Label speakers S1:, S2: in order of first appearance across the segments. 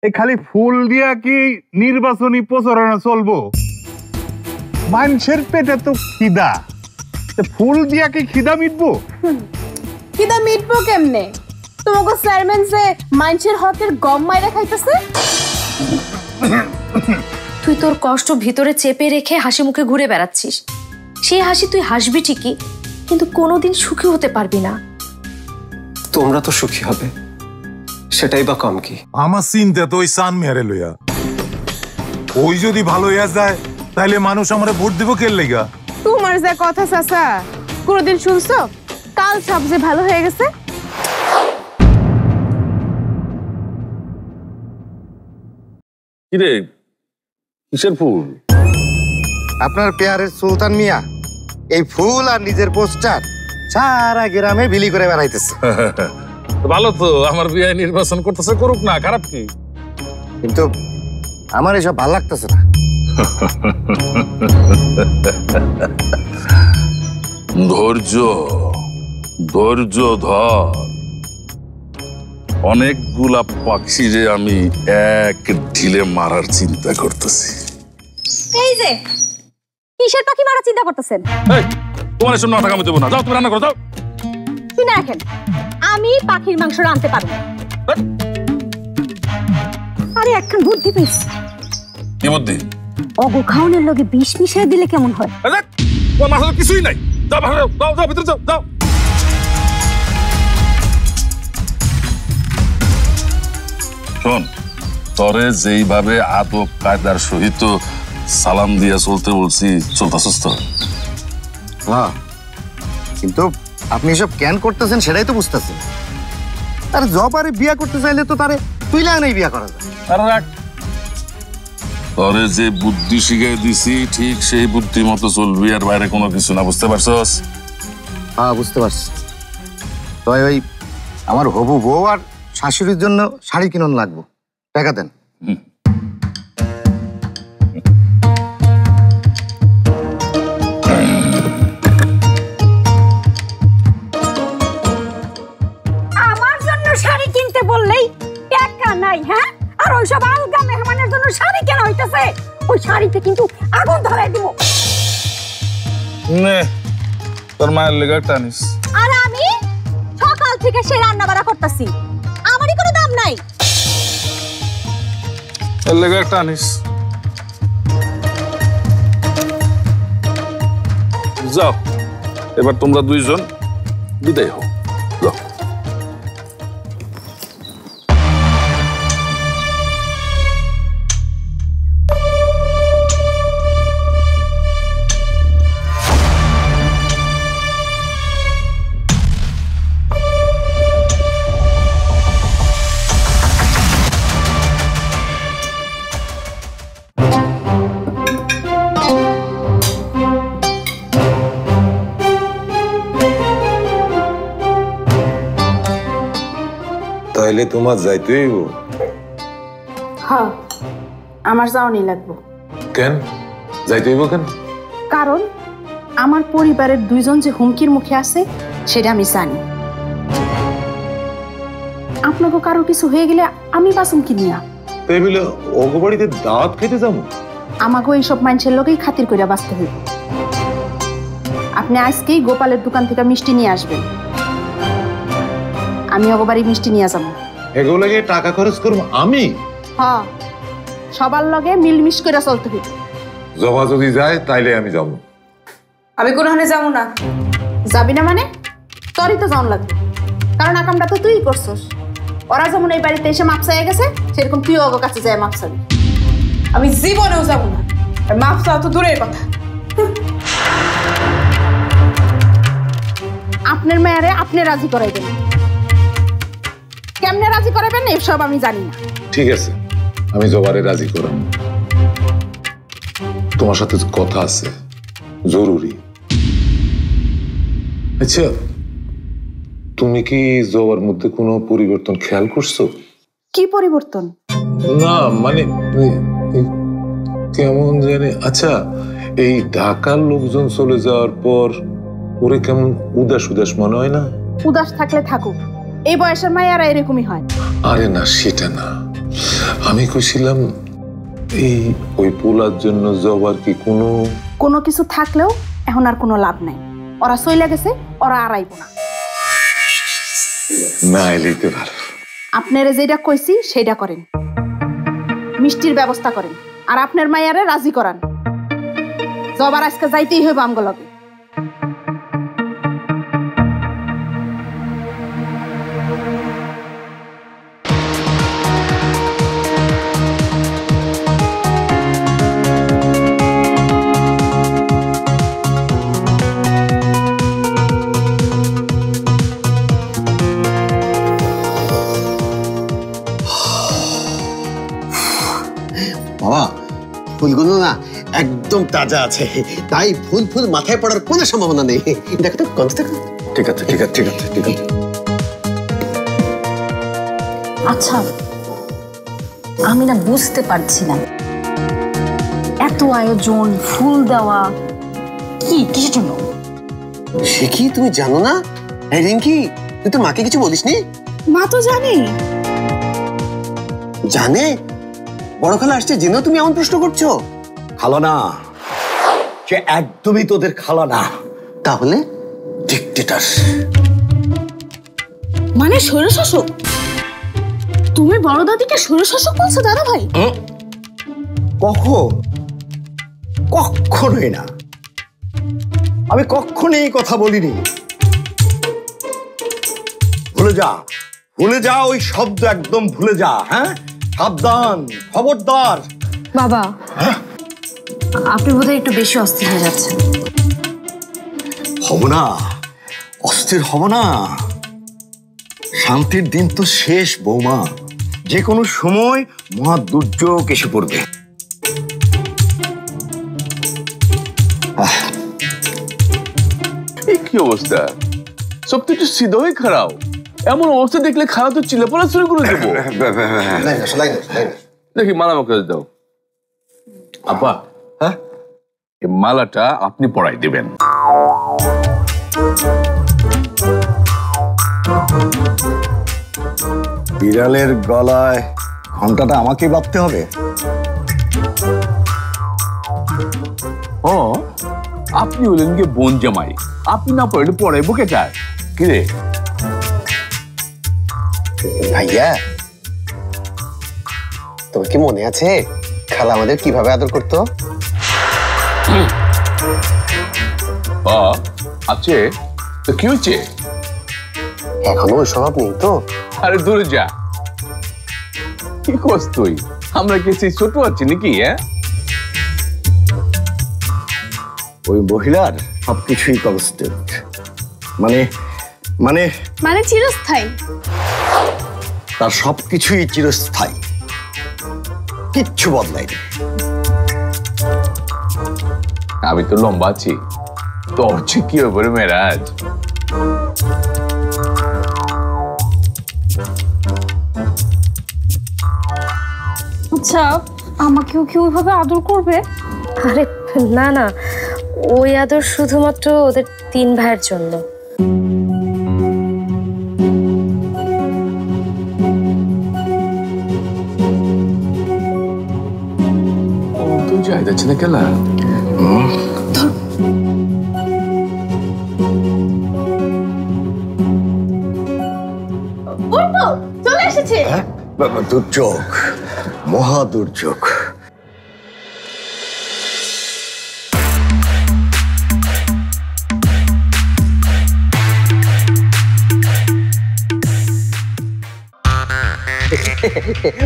S1: এই খালি ফুল দিয়া কি নির্বাচনী প্রচারণা চলবো? মানুষের পেটে তো খিদা, ফুল দিয়া কি খিদা মিটবো?
S2: খিদা মিটবো কেমনে? তোমাকে চেয়ারম্যান যে মানুষের হকের গম মাইরা খাইতেছে।
S3: তুই তোর কষ্ট ভিতরে চেপে রেখে হাসি মুখে ঘুরে বেড়াচ্ছিস। সেই হাসি তুই হাসবি ঠিকই, কিন্তু কোনোদিন সুখী হতে পারবি না।
S4: তোমরা তো সুখী হবে, সেটাই বা কম কি?
S5: আমার চিন্তা তো ওই সান মেরে লইয়া। ওই যদি ভালো হইয়া যায় তাহলে মানুষ আমরা ভোট দিব কে লেগা?
S2: তোমার যে কথা চাচা কোনদিন শুনছো কাল সব যে ভালো হয়ে গেছে?
S6: কিরে, কিসের ফুল?
S7: আপনার পেয়ারের সুলতান মিয়া এই ফুল আর নিজের পোস্টার সারা গ্রামে বিলি করে বেড়াইতেছে।
S6: ভালো তো, আমার বিয়ে নির্বাচন করতেছে, করুক না, খারাপ কি?
S7: কিন্তু আমার এসব ভালো লাগতেছে না।
S6: ধৈর্য ধৈর্য ধর, অনেকগুলা পাখিরে আমি এক ঢিলে মারার চিন্তা করতেছি।
S3: এই যে কিসের পাখি মারা চিন্তা করতেছেন?
S6: তোমার এসব মাথা কামে দেবো না, যাও তুমি রান্না করো, যাও।
S3: শুনে রাখেন, আমি পাখির মাংস রাঁধতে পারবো। আরে একখান বুদ্ধি পেয়েছি।
S6: কি বুদ্ধি?
S3: অগো খাওয়ানোর লগে বিষ মিশিয়ে দিলে কেমন হয়?
S6: তোমার মাথায় কিছুই নাই, যাও যাও যাও, ভিতরে যাও, যাও। শোন, তরে যেইভাবে আদব কায়দার সহিত সালাম দিয়া চলতে বলছি, চলতেছিস তো?
S7: হ্যাঁ, কিন্তু আপনি এসব কেন করতেছেন সেটাই তো বুঝতেছেন। তার জবারে বিয়া করতে চাইলে তো তারে তুইলা নেই বিয়া করা যায়।
S6: তরে যে বুদ্ধি শিখাই দিছি ঠিক সেই বুদ্ধি মতো চলবি, আর বাইরে কোনো কিছু না, বুঝতে পারছস?
S7: হ্যাঁ, বুঝতে পারছি। তবে ওই আমার হবু বউ আর শাশুড়ির জন্য শাড়ি কিনুন লাগবো, টাকা দেন।
S3: আমার জন্য শাড়ি কিনতে বললেই টাকা নাই, হ্যাঁ? আর ওইসব আলগা মেহমানের জন্য শাড়ি কেন হইতেছে? ওই শাড়িতে কিন্তু আগুন ধরাই দিব।
S6: নে, তোর মায়ের লেগে টানিস।
S3: আর আমি সকাল থেকে সে রান্না বাড়া করতেছি, আমারই কোনো দাম নাই।
S6: এর লেগে টানিস। যাও, এবার তোমরা দুইজন বিদায় হও, যাও।
S5: তাইলে তোমার যাইতে হইব?
S2: হ্যাঁ, আমার যাওয়ানি লাগবো।
S5: কেন যাইতে হইব? কেন?
S2: কারণ আমার পরিবারের দুইজন যে হুমকির মুখে আছে সেটা আমি জানি। আপনাকে কারো কিছু হয়ে গেলে আমি বাসুম কি নিয়া?
S5: তাই বলে অগবাড়িতে দাওয়াত খেতে যাবো?
S2: আমাকে এইসব মানুষের লোকেই খাতির করে বাঁচতে হইব। আপনি আজকেই গোপালের দোকান থেকে মিষ্টি নিয়ে আসবেন, আমি অগবাড়ি মিষ্টি নিয়ে যাবো।
S5: এগুলো লাগে টাকা খরচ করবো আমি?
S2: হ্যাঁ, সবার লগে মিলমিশ করে চলতে হইব।
S5: জমা যদি যায় তাইলে আমি যাবো।
S2: আমি কোনখানে যাবো না। যাবি না মানে? তোরই তো যাওয়ান লাগবে, কারণ আকামটা তো তুই করছস। ওরা যেমন এই বাড়িতে এসে মাপ চাইয়া গেছে, সেরকম তুই ওর কাছে যায় মাপ চাবি। আমি জীবনেও যাবো না, আর মাপ চাওয়া তো দূরের কথা। আপনার মেয়ারে আপনি রাজি করাইবেন, কেমনে রাজি করাবেন এসব আমি জানি না।
S5: ঠিক আছে, আমি জবারে রাজি করাম। তোমার সাথে কথা আছে, জরুরি। আচ্ছা, তুমি কি জবার মধ্যে কোনো পরিবর্তন খেয়াল করছো?
S2: কি পরিবর্তন?
S5: না মানে কেমন জানি। আচ্ছা, এই ঢাকার লোকজন চলে যাওয়ার পর ওরে কেমন উদাস উদাস মনে হয় না?
S2: উদাস থাকলে থাকুক, এই বয়সের মায়েরা এরকমই হয়।
S5: আরে না, সেটা না, আমি কইছিলাম এই ওই পোলার জন্য জবার কি
S2: কোনো কিছু থাকলেও এখন আর কোনো লাভ নাই। ওরা চইলা গেছে, ওরা আর আইব না।
S5: না এলেই তো ভালো।
S2: আপনারা যেটা কইছি সেটা করেন, মিষ্টির ব্যবস্থা করেন, আর আপনার মায়ারে রাজি করান। জবার আজকে যাইতেই হইব আমগো লগে।
S7: বাবা, ফুলগুলো না একদম তাজা আছে, তাই ফুল ফুল মাথায় পড়ার কোনো সম্ভাবনা নেই। দেখো তো গন্ধ দেখো। ঠিক আছে ঠিক আছে ঠিক আছে ঠিক আছে।
S3: আচ্ছা, আমি না বুঝতে পারছি না, এত আয়োজন, ফুল দেওয়া কি কিসের জন্য?
S7: সে কি তুমি জানো না? এই রিঙ্কি, তুই তোর মাকে কিছু বলিসনি?
S2: মা তো জানে।
S7: জানে? বড় খালা আসছে জেনেও তুমি এমন প্রশ্ন করছো?
S8: খালা না, সে একদমই তোদের খালা না।
S7: তাহলে
S8: ডিক্টেটর।
S2: মানে স্বৈরশাসক? তুমি বড় দাদিকে স্বৈরশাসক বলছো দাদা ভাই?
S8: কখনোই না, আমি কখনোই কথা বলিনি। ভুলে যা ওই শব্দ, একদম ভুলে যা। হ্যাঁ, সাবধান, খবরদার।
S3: বাবা, আপনি বোধহয় একটু বেশি অস্থির হয়ে যাচ্ছেন।
S8: হব না, অস্থির হব না। শান্তির দিন তো শেষ বৌমা, যে কোনো সময় মহা দুর্যোগ এসে পড়বে।
S9: কি অবস্থা? সব তো একটু সিধা হয়ে খারাপ। এমন অবস্থা দেখলে খারাপ তো চিল্লাপালা শুরু করে দেবো। দেখি মালা আমাকে দাও। আপা, হ্যাঁ, এই মালাটা আপনি পরাই দেবেন।
S8: বিড়ালের গলায় ঘন্টাটা আমাকেই বাঁধতে হবে?
S9: ও, আপনি হলেন গিয়ে বোন জামাই, আপনি না পড়ে পড়াইবো কেটার? কিরে
S7: ভাইয়া, তোমার কি মনে আছে খালা আমাদের কিভাবে আদর করতো?
S9: আছে তো কি হয়েছে?
S7: এখনো ওই স্বভাব নেই তো?
S9: আরে দূরে যা, কি করছ তুই? আমরা কি সেই ছোট আছি নাকি? হ্যাঁ,
S8: ওই মহিলার সবকিছুই কনস্ট্যান্ট, মানে মানে
S2: মানে চিরস্থায়ী।
S8: তার সবকিছুই চিরস্থায়ী, কিচ্ছু বদলায়নি।
S9: আমি তো লম্বা আছি, তো হচ্ছে কি হবে মেরাজ?
S3: আচ্ছা, আমাকেও কি ওইভাবে আদর করবে?
S10: আরে না না, ওই আদর শুধুমাত্র ওদের 3 ভাইয়ের জন্য।
S9: তো যাই যাচ্ছে না কেলা?
S2: চলে এসেছে।
S8: দুর্যোগ, মহা দুর্যোগ।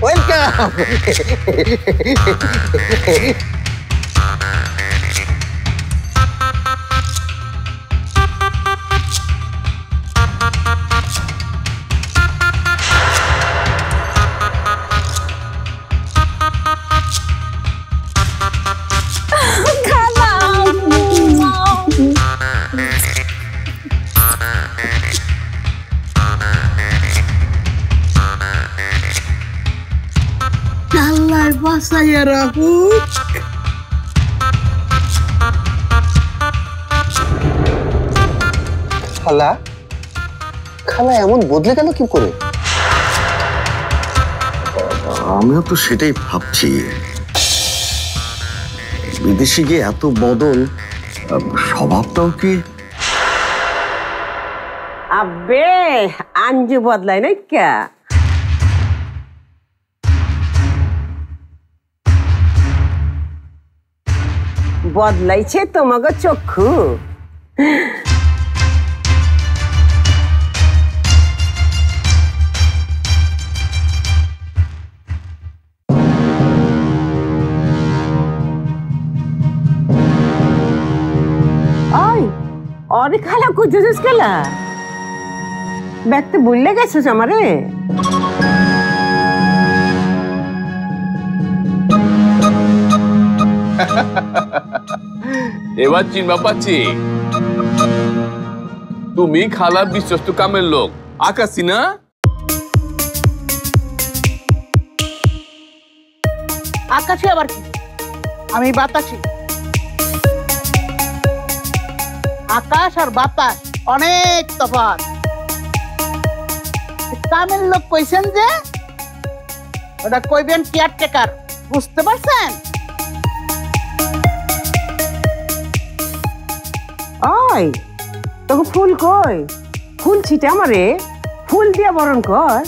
S7: ওয়েলকাম। খালা, খালা এমন বদলে গেল কি করে? আমিও তো সেটাই ভাবছি, বিদেশে গিয়ে এত বদল, স্বভাবটাও কি?
S11: আব্বে আঞ্জু বদলাই নাই কে? বদলাইছে তোমাকে চক্ষু। অরে খালা কুজুস খেলা ব্যাগতে বললে গেছিস আমারে?
S9: এবার চিনবা পাচ্ছি, তুমি খালার বিশ্বস্ত কামের লোক আকাশি না?
S12: আকাশি আবার কি? আমি বাতাসি। আকাশ আর বাতাস অনেক তফাৎ। কামের লোক কইছেন যে ওটা কইবেন কেয়ারটেকার, বুঝতে পারছেন?
S11: ওই তোকে ফুল কই? ফুল ছিটে আমারে, ফুল দিয়া বরণ কর।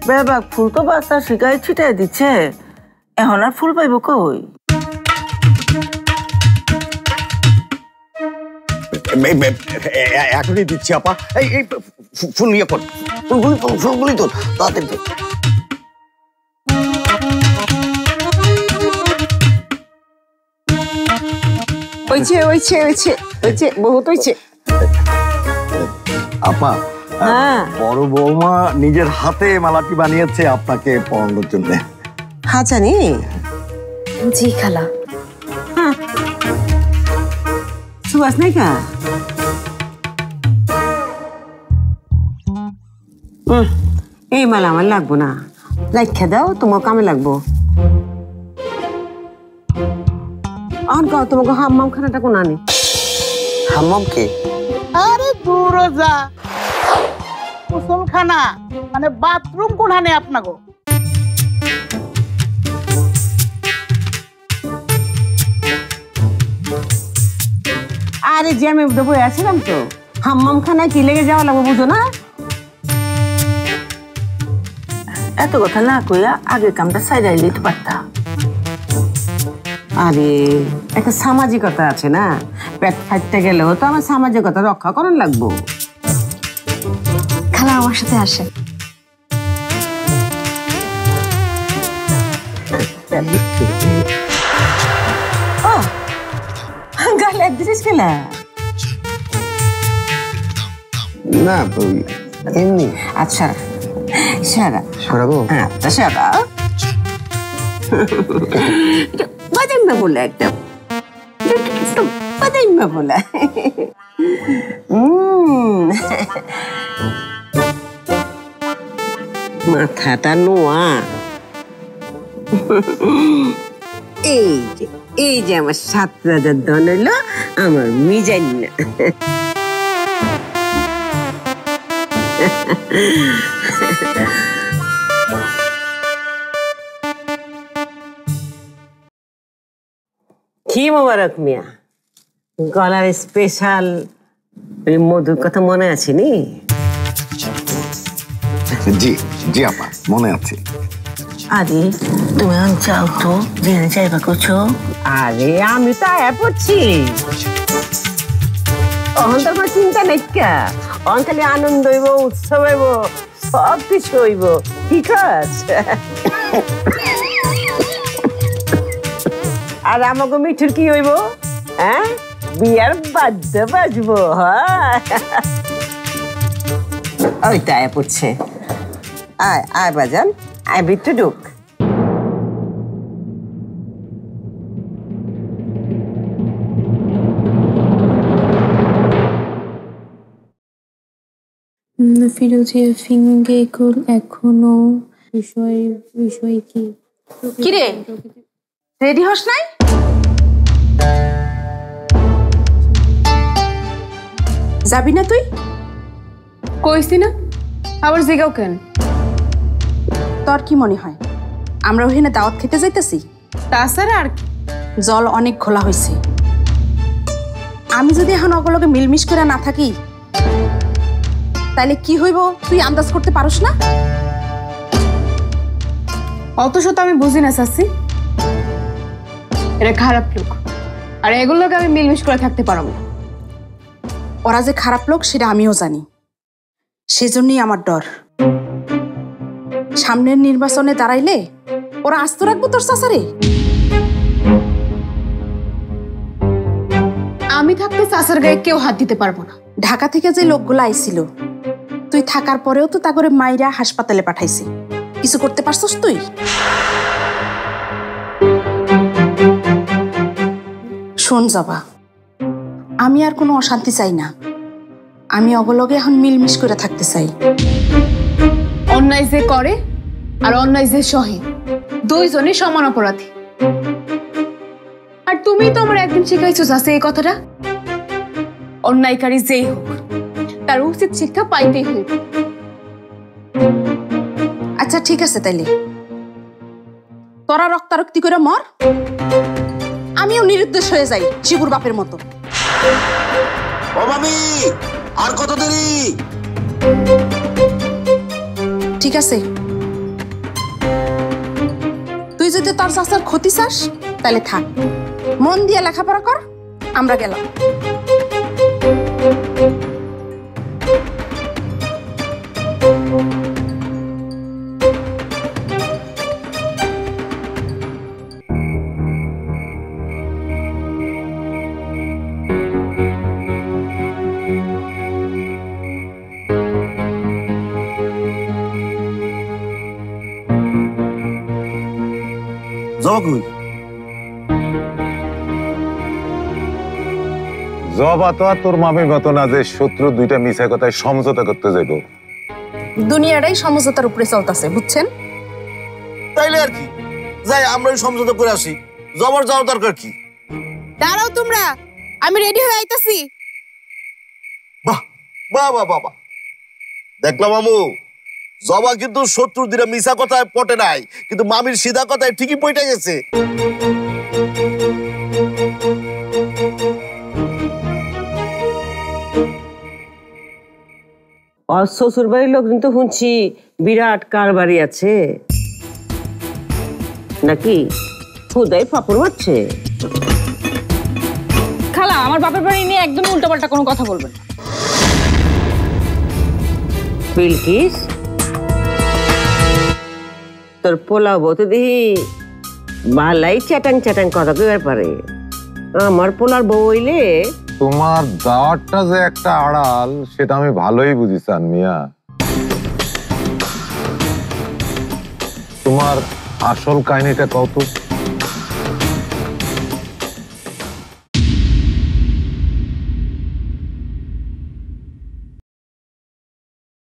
S11: বেবাক ফুল তো বাতাস শিকায় ছিটাই দিচ্ছে, এখন আর ফুল পাইব কই?
S7: এখনই দিচ্ছি আপা। এই ফুল নিয়ে পড়, ফুলগুলি তো তাড়াতাড়ি তো।
S11: বহুত হয়েছে
S7: আপা। বড় বৌমা নিজের হাতে মালাটি বানিয়েছে আপনাকে পরানোর জন্য।
S11: হ্যাঁ জানি।
S10: জি খালা।
S11: সুবাস নাই কা? এই মালা আমার লাগবো না, রাখা দাও, তোমার কামে লাগবো। তোমাকে হাম্মাম খানাটা কোন আনে?
S7: হাম্মাম কে?
S12: আরে দূর যা, গোসলখানা মানে বাথরুম কোনখানে আপনাগো?
S11: আরে যে আমি বই আসছিলাম তো, হাম্মাম খানায় কি লেগে যাওয়া লাগবে বুঝো না? এত কথা না কইয়া আগে কামটা সাইডাই দিতে পারতাম। আরে একটা সামাজিকতা আছে না, পেট ফাটতে গেলেও তো আমার সামাজিকতা রক্ষা করার লাগবো।
S10: খালা আমার সাথে আসে।
S11: গালে একদিস খেলা
S7: না এমনি।
S11: আচ্ছা সারা
S7: সরাবো?
S11: আচ্ছা সারা বাদাইমা বলে একটা বাদাইমা বলে। মাথাটা নোয়া। এই যে আমার 7 রাজার দন হইলো আমার মিজান না। কি মোবারক মিয়া, গলার স্পেশাল মধুর কথা মনে আছে নি?
S7: জি জি আপা, মনে আছে।
S11: আরে তুমি যাও তো, জেনে যাইবা করছো? আরে আমি তো আয়া পড়ছি, অহন তো আমার চিন্তা নেই কা, অহন খালি আনন্দ হইব, উৎসব হইব, সব কিছু হইব, ঠিক আছে? আর আমাকে মিঠুর কি হইব? হ্যাঁ, বিয়ার বাদ্য বাজবো। হ্যাঁ ওইটা আয়া পড়ছে। আয় আয় বাজান, আয় ভিতরে ঢুক।
S10: ফিরোজিয়া ফিঙ্গে এখনো বিষয় কি?
S2: কিরে রেডি হস নাই? যাবি না তুই? কইছি না, আবার জিগাও কেন? তোর কি মনে হয় আমরা ওখানে দাওয়াত খেতে যাইতেছি? তাছাড়া আর কি, জল অনেক খোলা হয়েছে। আমি যদি এখন অগলকে মিলমিশ করে না থাকি তাহলে কি হইব তুই আন্দাজ করতে পারস না? অত শত আমি বুঝি না চাচ্ছি, এটা খারাপ লোক, আর এগুলোকে আমি মিলমিশ করে থাকতে পারবো না। ওরা যে খারাপ লোক সেটা আমিও জানি, সেজন্যই আমার ডর। সামনের নির্বাচনে দাঁড়াইলে ওরা আস্ত রাখবো তোর চাচারে? আমি থাকতে চাচার গায়ে কেউ হাত দিতে পারবো না। ঢাকা থেকে যে লোকগুলো আইছিল, তুই থাকার পরেও তো তা করে মাইরা হাসপাতালে পাঠাইছে, কিছু করতে পারছস তুই? শোন জবা, আমি আর কোনো অশান্তি চাই না, আমি অবলগে এখন মিলমিশ করে থাকতে চাই। অন্যায় যে করে আর অন্যায় যে সহে, দুইজনই সমান অপরাধী। আর তুমি তো আমার একদিন শিখাইছো আছে এই কথাটা, অন্যায়কারী যেই হোক তার উচিত শিক্ষা পাইতেই হইবে। আচ্ছা ঠিক আছে, তাইলে তোরা রক্তারক্তি করে মর, আমিও নিরুদ্দেশ হয়ে যাই শিবুর বাপের মতো।
S8: ও মামি, আর কত দেরি?
S2: ঠিক আছে, তুই যদি তোর চাচার ক্ষতি চাস তাহলে থাক, মন দিয়ে লেখাপড়া কর, আমরা গেলাম।
S1: জবা তো আর তোর মামির মতো না যে শত্রু দুইটা মিছা কথায় সমঝোতা করতে যাইব।
S2: দুনিয়াটাই সমঝোতার উপরে চলতেছে, বুঝছেন?
S8: তাইলে আর কি, যাই আমরা সমঝোতা করে আসি। জবর যাওয়ার দরকার কি?
S2: দাঁড়াও তোমরা, আমি রেডি হয়ে আইতাছি।
S8: বাহ বাহ বাহ বাহ, দেখলাম মামু, জবা কিন্তু শত্রুর দিনে মিছা কথায় পটে নাই, কিন্তু মামির সিধা কথায় ঠিকই পইটা গেছে।
S11: আর শ্বশুর বাড়ির লোক কিন্তু শুনছি বিরাট কারবারি আছে নাকি? খুদাই পাপড় মারছে।
S3: খালা, আমার বাপের বাড়ি নিয়ে একদমই উল্টাপাল্টা কোনো কথা বলবেন না।
S11: বিলকিস, তোর পোলাও বলতে দেখি বালাই চ্যাটাং চ্যাটাং কথা কইবার পারে। আমার পোলার বউ হইলে
S1: তোমার দাওয়াতটা যে একটা আড়াল সেটা আমি ভালোই বুঝি চান মিয়া। তোমার আসল কাহিনীটা কত?